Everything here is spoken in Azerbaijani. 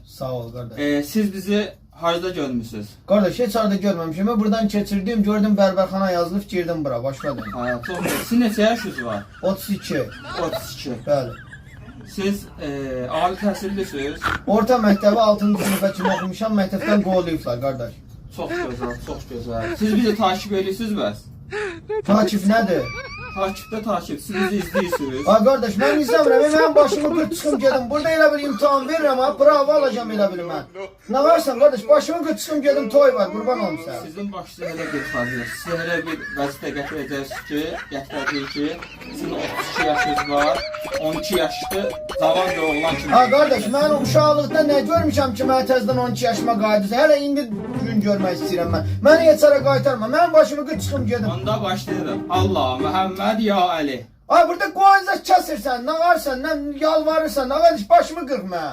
Sağ ol kardeş. Siz bizi harda görmüşsünüz. Kardeş hiç harda görmemişim. Ben buradan geçirdim, gördüm berberxana yazılıb, girdim bura, başladım. Ha, çok güzel. Sizin neçə yaşınız var? 32. 32. Bəli. Siz ali təhsillisiniz. Orta məktəbi 6-cı sinifə kimi oxumuşam, məktəbdən qovuluyublar kardeş. Çox gözəl, çox gözəl. Siz bizi takip edirsiniz bəs? Takip nədir? Takipdə takip. Siz bizi izləyirsiniz. Ay kardeş, mən izləmirəm, mən başımı qırt çıxım gedim. Burada elə bir imtahan verirəm ha, bravo alacağım elə bir mən. Nə varsan kardeş, başımı qırt çıxım gedim, toy var, qurban olum sən. Sizin başınıza elə bir xazir. Sizə elə bir vəzifə gətirəcəksiniz ki, sizin 32 yaşınız var, 12 yaşlı cavan bir oğlan kimi. Ha kardeş, mən uşaqlıqda nə görmüşəm ki, mən təzədən 12 yaşıma qayıdırsa, hələ indi gün görmək istəyirəm mən. Məni heç ara qaytarma, mən başımı qırt çıxım gedim. Onda başlayırım. Allah, Məhəmməd, ya Əli. Ay burada qoyunca kəsirsən, nə varsan, nə yalvarırsan, nə kardeş, başımı qırma.